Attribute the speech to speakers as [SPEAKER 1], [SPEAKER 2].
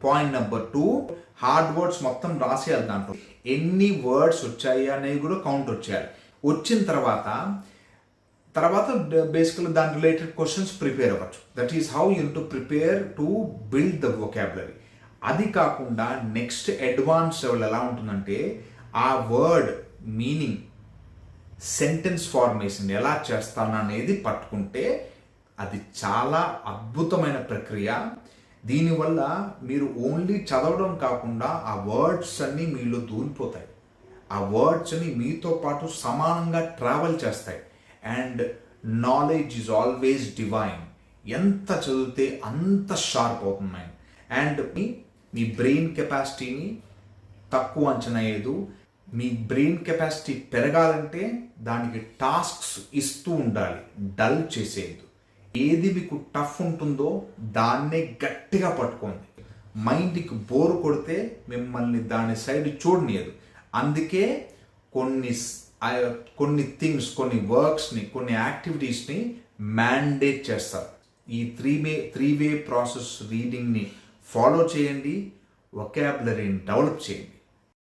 [SPEAKER 1] Point number 2, hard words మొత్తం రాసేయాలి. దాంట్లో ఎన్ని వర్డ్స్ వచ్చాయి అనేవి కూడా కౌంట్ వచ్చేయాలి. వచ్చిన తర్వాత బేసికలీ దాని రిలేటెడ్ క్వశ్చన్స్ ప్రిపేర్ అవ్వచ్చు. That is how you to prepare to build the vocabulary. అది కాకుండా నెక్స్ట్ అడ్వాన్స్ లెవెల్ ఎలా ఉంటుందంటే ఆ వర్డ్ మీనింగ్, సెంటెన్స్ ఫార్మేషన్ ఎలా చేస్తాను అనేది పట్టుకుంటే అది చాలా అద్భుతమైన ప్రక్రియ. దీనివల్ల మీరు ఓన్లీ చదవడం కాకుండా ఆ వర్డ్స్ అన్నీ మీలో దూరిపోతాయి. ఆ వర్డ్స్ అన్ని మీతో పాటు సమానంగా ట్రావెల్ చేస్తాయి. And knowledge is always divine. ఎంత చదివితే అంత షార్ప్ అవుతుంది మైండ్. అండ్ మీ బ్రెయిన్ కెపాసిటీని తక్కువ అంచనా వేయదు. మీ బ్రెయిన్ కెపాసిటీ పెరగాలంటే దానికి టాస్క్స్ ఇస్తూ ఉండాలి, డల్ చేసేది. ఏది మీకు టఫ్ ఉంటుందో దాన్నే గట్టిగా పట్టుకోండి. మైండ్కి బోరు కొడితే మిమ్మల్ని దాని సైడ్ చూడనియదు. అందుకే కొన్ని థింగ్స్, కొన్ని వర్క్స్ని, కొన్ని యాక్టివిటీస్ని మ్యాండేట్ చేస్తారు. ఈ త్రీ వే ప్రాసెస్ రీడింగ్ని ఫాలో చేయండి, వొకాబులరీని డెవలప్ చేయండి.